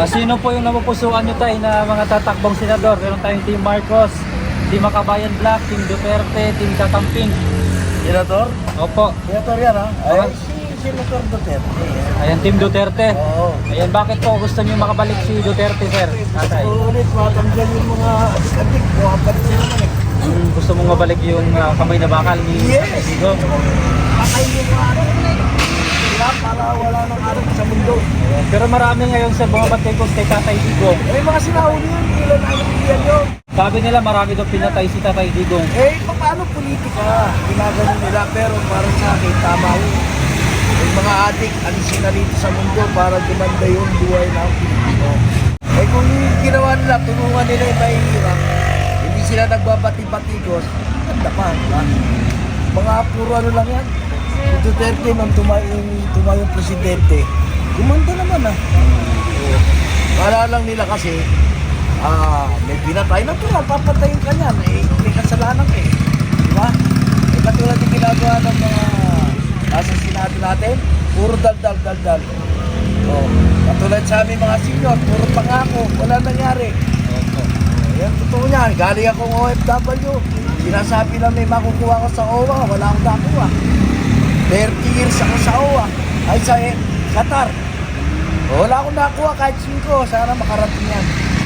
Sino po yung napupusuan nyo tayo na mga tatakbong senador? Meron tayong Team Marcos, Team Makabayan Black, Team Duterte, Team Kakamping. Senator? Opo. Senator yan ha? Ay, si Senator Duterte. Ayan, Team Duterte. Oo. Ayan, bakit po gusto nyo makabalik si Duterte, sir? Tatay. Ulit, matanggal yung mga adik-adik. Bukapat sila naman eh. Gusto mong mabalik yung kamay na bakal ni Tatay Digong? Patay yung mga sila para wala nang araw sa mundo. Pero marami ngayon sa bumabatay ko kay Tatay Digong. Eh, mga sinauli yun. Ilan na yan yun. Sabi nila marami daw pinatay si Tatay Digong. Eh, paano politika? Ginagano nila, pero para sa akin, tama yun. Yung mga adik, alisin na rito sa mundo para gumanda yung buhay ng Pilipino. Eh, kung ginawa nila, tulungan nila yung mahihirap, hindi sila nagbabati-batigos, ganda pa, diba? Mga puro ano lang yan. Si Duterte, nang tumayong presidente, gumanda naman ah. Wala lang nila kasi, may pinatay na ito, papatayin ka niyan, eh, may kasalanan eh. Diba? Eh, katulad yung ginagawa ng mga nasa Senado natin, puro dal-dal. Oh, katulad sa aming mga senior, puro pangako, wala nangyari. Yan, totoo niyan. Galing akong OFW. Sinasabi na may makukuha ko sa OWA, wala akong nakuha. 30 years ako sa OWA. Ay, sa Qatar. Wala akong nakuha kahit 5. Sana makarating yan.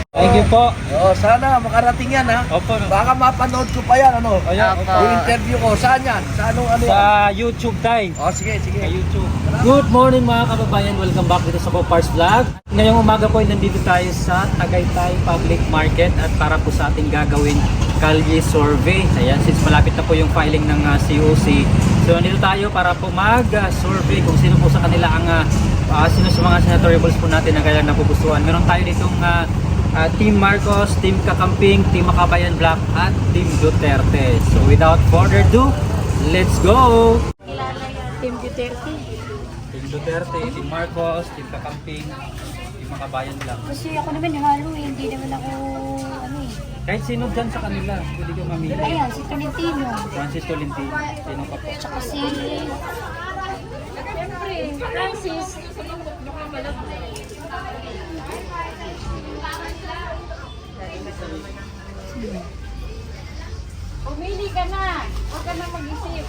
Thank you po. Sana makarating yan ha. Opo. Baka mapanood ko pa yan ano. Ayan, Yung interview ko. Saan yan? Sa anong ano yan? Sa YouTube tayo. Sige. Sa YouTube. Good morning mga kababayan. Welcome back dito sa Popars Vlog. Ngayong umaga po ay nandito tayo sa Tagaytay Public Market at para po sa ating gagawin kalye survey. Ayan, since malapit na po yung filing ng COC. So nandito tayo para po mag-survey kung sino po sa kanila ang sino sa mga senatoriables po natin na kailangan napupusuan. Meron tayo ditong Team Marcos, Team Kakamping, Team Makabayan Black at Team Duterte. So without further ado, let's go! Team Duterte. Team Duterte, Team Marcos, Team Kakamping, Team Makabayan Black. Kasi ako naman halo eh, hindi naman ako ano eh. Kahit sino dyan sa kanila, pwede ko mamili. Ayan, si Tolentino. Francis Tolentino, sino pa po? Tsaka si... Siyempre, Francis. Pumili ka na. Huwag ka na mag-isip.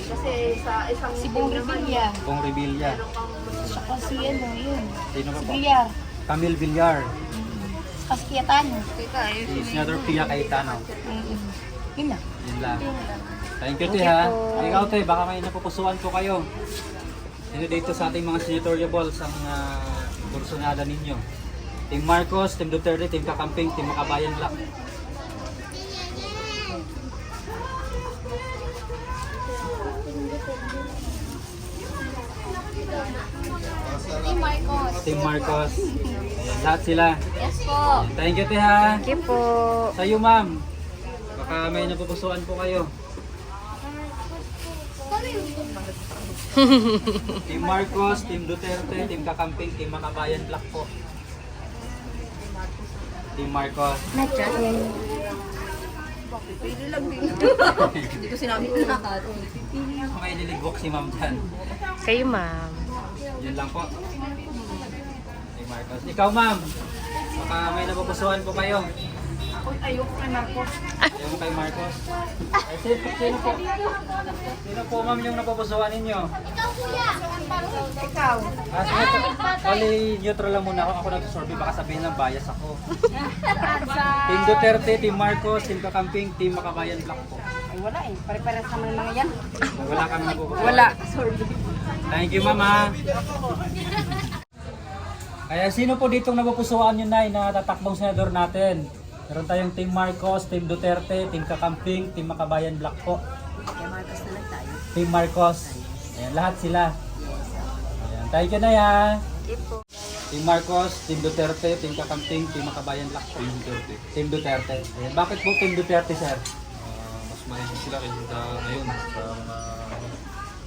Kasi sa isang Si Bong Revilla. Bong Revilla. Tsaka si ano, yun. Sino pa Si po? Villar. Camille Villar. Tsaka si Cayetano. Si Senator Pia Cayetano. Yun na. Yun lang. Thank you, te ha. Ikaw, te, baka may napupusuan po kayo. Sino dito sa ating mga senatoriables ang kursunada ninyo? Team Marcos, Team Duterte, Team Kakamping, Team Makabayan Black. Team Marcos. Team Marcos. Ayan, lahat sila. Yes po. Thank you, te ha. Thank you po. Sa iyo, ma'am. Baka may napupusuan po kayo. Team Marcos, Team Duterte, Team Kakamping, Team Makabayan Black po. Team Marcos. pili lang din. Hindi ko sinabi ko lahat. May niligwak si ma'am dyan. Kayo, ma'am. Yun lang po. Team Marcos. Ikaw, ma'am. Baka may napupusuan po kayo. Ayoko kay Marcos. Ayaw mo kay Marcos. Sino po? Sino po, ma'am, yung napupusuan ninyo? Ikaw. Sige po. Bali, neutral lang muna ako. Ako nagsusurvey. Baka sabihin ng bias ako. Team Duterte, Team Marcos, Team Kakamping, Team Makabayan Black po. Ay wala eh. Pare-pares naman ng mga yan. Wala kami napupusuan. Wala. Sorry. Thank you, mama. Kaya sino po ditong napupusuan nyo, Nay, na tatakbong senador natin? Meron tayong Team Marcos, Team Duterte, Team Kakamping, Team Makabayan Black po. Kay Marcos na lang tayo. Team Marcos. Ayan, lahat sila. Ayan, thank you, Nay, ha. Team Marcos, Team Duterte, Team Kakamping, Team Makabayan Black po. Team Duterte. Team Duterte. Ayan, bakit po Team Duterte, sir? Mas maayos sila kaysa ngayon sa mga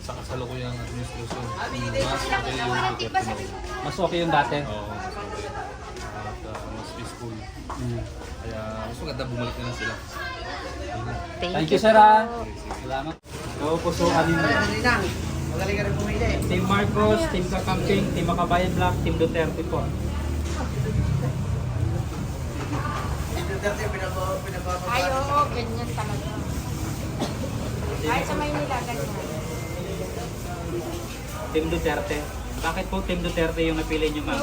sa kasalukuyang administrasyon. Mas okay yung Duterte ngayon. Mas okay yung dati? Oo, mas okay. At mas peaceful. Mm. Kaya mas maganda bumalik na lang sila. Thank you, sir, ha. Salamat. So, pusuan ninyo. Team Marcos, Team Kakamping, Team Makabayan Black, Team Duterte po. Ay, oo, ganyan talaga. Ay, sa Maynila, ganyan. Team Duterte. Bakit po Team Duterte yung napili niyo, ma'am?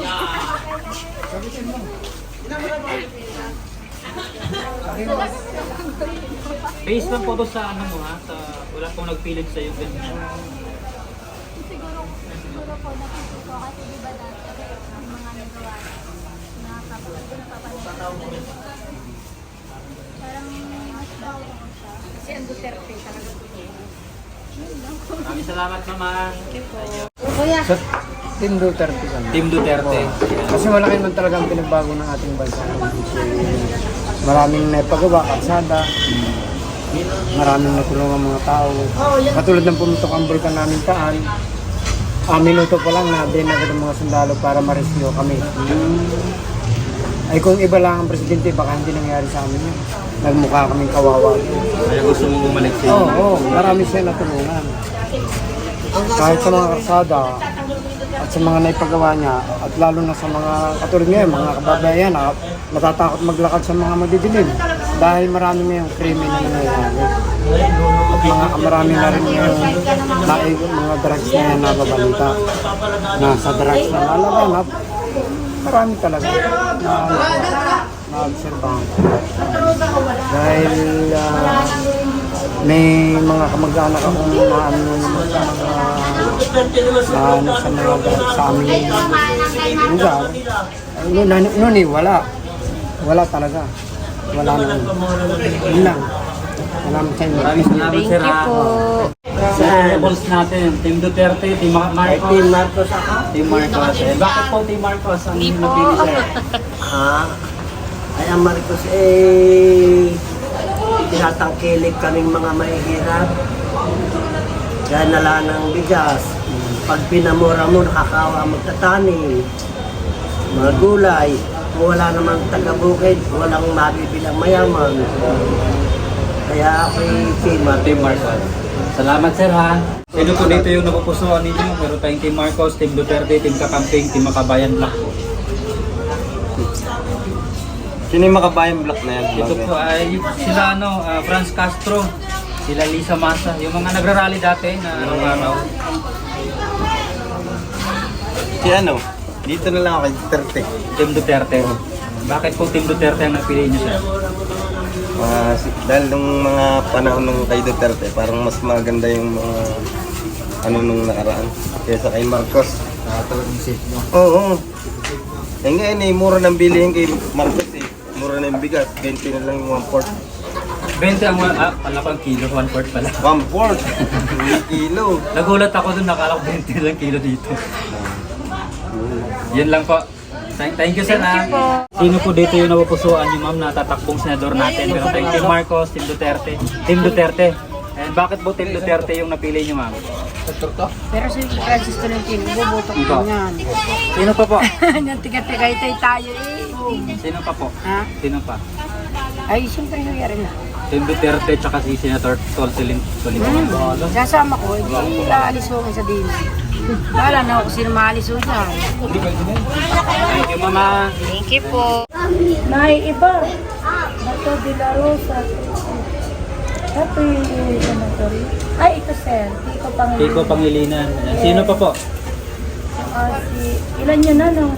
Based lang po to sa ano mo ha, sa wala pong nagpilit sa iyo ganyan. Siguro po, nakikita ko kasi di ba dati yung mga nagawa napapanood. Parang mas bago ko siya. Kasi ang Duterte talaga Maraming salamat, mama. Sa Team Duterte kami. Team Duterte. Kasi malaki man talaga ang pinagbago ng ating bansa. Maraming naipagawa, kalsada. Maraming natulungan mga tao. Katulad ng pumutok ang bulkan namin taan. Minuto pa lang na din agad ang mga sundalo para ma-rescue kami. Ay kung iba lang ang presidente, baka hindi nangyari sa amin yun. Nagmukha kaming kawawa. Kaya gusto mong bumalik sa Oo, marami siya natulungan. Kahit sa mga karsada at sa mga naipagawa niya, at lalo na sa mga katulad ngayon, mga kababayan na natatakot maglakad sa mga madidilim dahil marami ngayong krimen na nangyayari. At marami na rin ngayong mga drugs na yan nababalita na sa drugs na nalaganap. Marami talaga na-obserbahan. Dahil may mga kamag-anak akong naano sa mga sa aming lugar. Noon wala. Wala talaga. Wala naman. Yun lang. Salamat sa inyo. Maraming salamat, sir. Thank you po. Sa polls natin, Team Duterte, Team Marcos. Team Marcos ako. Team Marcos. Bakit po Team Marcos ang napili, sir? Ay, ang Marcos tinatangkilik kaming mga mahihirap. Dahil nala ng bigas. Pag pinamura mo, nakakawa magtatanim. Mga gulay. Kung wala namang taga-bukid, walang mabibilang mayaman. Kaya ako'y Team Marcos. Salamat, sir, ha? Sino po dito yung napupusuan ninyo? Meron tayong Team Marcos, Team Duterte, Team Kakamping, Team Makabayan Black po. Sino yung Makabayan Black na yan? Ito po ay sila Franz Castro, sila Lisa Masa, yung mga nagrarally dati na araw-araw. Si ano? Dito na lang ako kay Duterte. Team Duterte. Bakit po Team Duterte ang napili niyo, sir? Dahil nung mga panahon nung kay Duterte, parang mas maganda yung mga nung nakaraan. Kaysa kay Marcos. Talagang safe nyo. Oo. Ngayon mura ng bilihin kay Marcos eh. Mura na yung bigas, 20 na lang yung 1/4. 20 ang pala pang kilo, 1/4 pala. 1/4? Hindi kilo. Nagulat ako dun, nakala ko 20 lang kilo dito. Yun lang po. Thank you, sir. Sino po dito yung napupusuan niyo, ma'am, na tatakbong senador natin? Meron tayong Team Marcos, Team Duterte. Team Duterte. And bakit po Team Duterte yung napili niyo, ma'am? Pero si Francis Tolentino, boboto ko Ito. niyan. Sino pa po? Nantiga-tigay tayo Sino pa po? Ha? Sino pa? Ay, siyempre nangyari na. Team Duterte tsaka si Senator Tolsilin. Sasama ko, hindi aalis ko sa din. Wala na ako sino maalis ko dyan. Thank you, mama. Thank you po. May iba. Bato de la Rosa. Ito yung senatory. Ay, ito sir. Kiko Pangilinan. Sino pa po? Ilan yun na, no?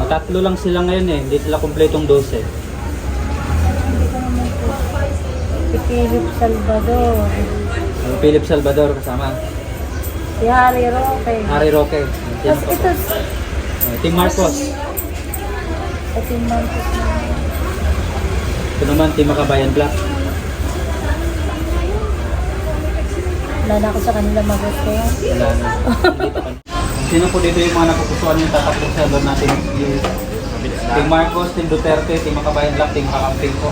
Tatlo lang sila ngayon eh. Hindi sila kumpletong 12. Hindi ko naman po. Si Philip Salvador. Philip Salvador kasama. Si Harry Roque. Harry Roque. Sino Tapos pa ito, po? Team Marcos. si Marcos na. Ito naman, Team Makabayan Black. Wala na ako sa kanila mag-gusto. Wala na. Sino po dito yung mga napupusuan yung tatakbong senador natin? Team Marcos, Team Duterte, Team Makabayan Black, Team Kakamping po.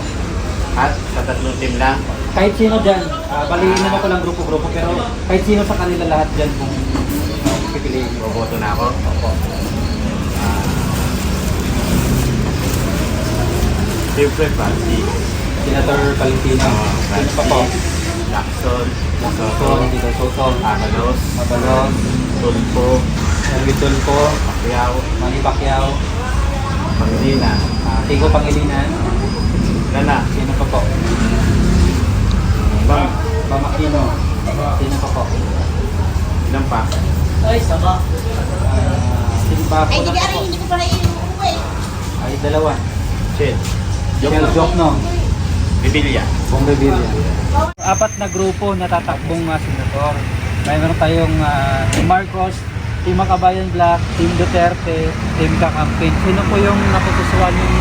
At sa tatlong team lang. Kahit sino dyan, baliin naman ko lang grupo-grupo, pero kahit sino sa kanila lahat dyan kung pipiliin nyo. Boboto na ako. Opo. Siyempre pa, si Senator Valentino. Sino pa po? Lacson, Soto, Abalos, Tulfo, Manny Pacquiao, Pangilinan, Tigo Pangilinan, Lala, sino pa po? Bamakino, sino pa po? Ilan pa? Sino pa po na po? Hindi ko pala iuwi. Ay, dalawa. Shit. Jok no? Bibilla. Bong Bibilla. Apat na grupo na tatakbong senador. Mayroon tayong Team Marcos, Team Makabayan Black, Team Duterte, Team Kakampin. Sino po yung napupusuan yung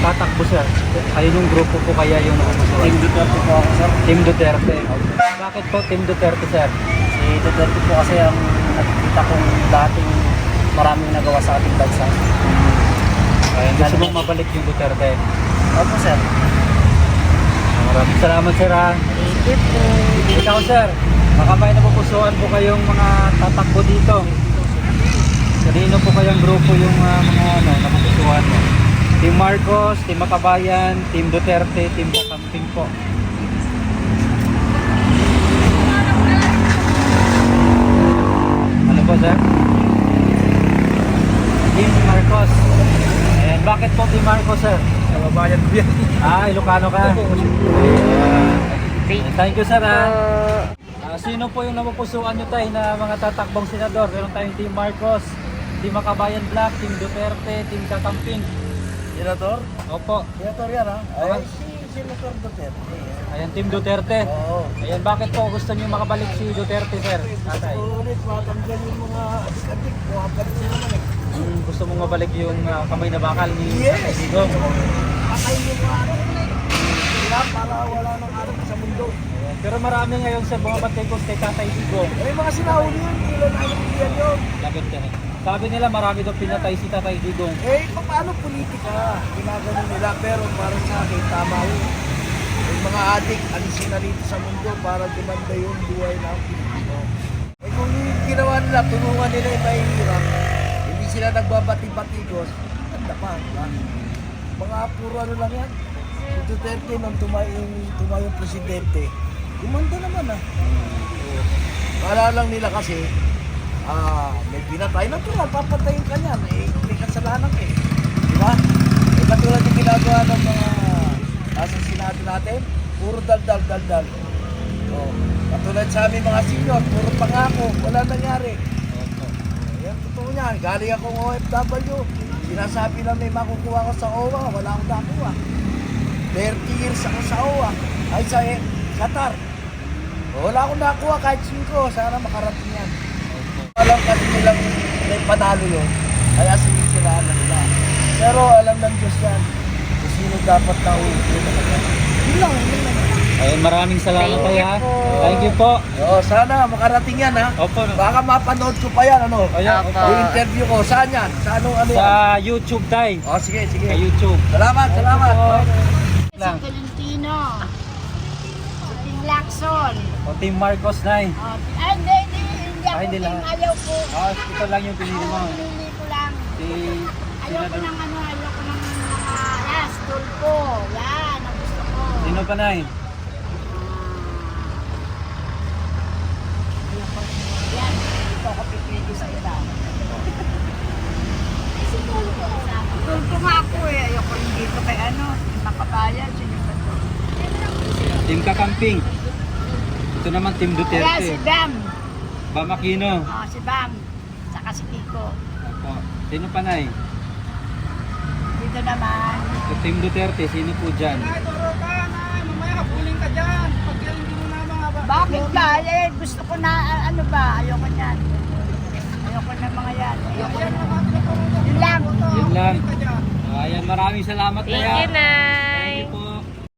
tatakbo, sir? Kayo yung grupo po kaya yung napupusuan? Team Duterte po ako, sir. Team Duterte. Bakit po Team Duterte, sir? Si Duterte po kasi ang nakikita kong dating maraming nagawa sa ating bansa. Ayun, gusto mong mabalik yung Duterte. Opo, sir. Maraming salamat, sir. Ikaw, sir, baka may napupusuan po kayong mga tatakbo dito. Kanino po kayong grupo yung mga napupusuan mo? Team Marcos, Team Makabayan, Team Duterte, Team Kakamping po. Ano po, sir? Team Marcos. Ayan, bakit po Team Marcos, sir? Sa babayan ko yan. Ilocano ka? Thank you, sir. Sino po yung napupusuan nyo tayo na mga tatakbong senador? Meron tayong Team Marcos, Team Makabayan Black, Team Duterte, Team Kakamping. Senator? Opo. Senator yan, ha? Ay, si Senator Duterte. Ayan, Team Duterte. Oo. Ayan, bakit po gusto nyo makabalik si Duterte, sir? Tatay. Ulit, matanggal yung mga adik-adik. Makabalik sila naman eh. Gusto mong mabalik yung kamay na bakal ni Yes! Digong. Patay yung mga ano. Sila para wala nang araw sa mundo. Ayan, pero marami ngayon sa bumabantay ko kay Tatay Digong. Eh, mga sinahuli yun. Ilan na yan yun. Lagot ka. Sabi nila marami daw pinatay si Tatay Digong. Eh, paano politika? Ginagano nila, pero para sa akin, tama yun. Yung mga adik, alisin na rito sa mundo para gumanda yung buhay ng Pilipino. Eh, kung yung ginawa nila, tulungan nila yung mahihirap, hindi sila nagbabati-batigos, ganda pa, diba? Mga puro ano lang yan. Si Duterte, nung tumayong presidente, gumanda naman ah. Kala lang nila kasi, may pinatay na tulad, papatayin ka niyan, eh, may kasalanan eh. Diba? Eh, katulad yung ginagawa ng mga asasinato natin, puro dal-dal. Oh, katulad sa aming mga senior, puro pangako, wala nangyari. Yan, totoo niyan. Galing akong OFW, sinasabi na may makukuha ko sa OWA, wala akong nakuha. 30 years ako sa OWA, ay sa Qatar. Wala akong nakuha kahit 5, sana makarating yan. Alam kasi nilang may panalo yun, kaya sinisiraan na nila. Pero alam ng Diyos yan, kung sino dapat na uwi. Yun lang. Ayun, maraming salamat kaya. Thank you po. Oo, sana makarating yan ha. Opo. Baka mapanood ko pa yan, ano? Ayan, Yung interview ko, saan yan? Sa anong ano yan? sa YouTube tayo. Oh, sige. Sa YouTube. Salamat. Si Tolentino. Si Team Lacson. O Team Marcos na eh. Hindi ako Hindi team. lang. Ayaw ko. Ito lang yung pinili mo. Pinili ko lang. Si Ayaw ko ng mga Tulfo. Yan, ang gusto ko. Sino pa na eh? Yan, ito ako pipili sa iba. Tulfo nga ako eh. Ayaw ko yung dito kay Makabayan. Team Kakamping. Ito naman Team Kaya si Duterte. Bam. Bamakino. Si Bam. Saka si Kiko. Opo. Sino pa na eh? Dito naman. Ito Team Duterte. Sino po dyan? Bakit ba? Eh, gusto ko na, ayoko niyan. Ayoko na mga yan. Ayoko na. Yun lang. Yun lang. Ayan, maraming salamat kaya. Thank you, Nay.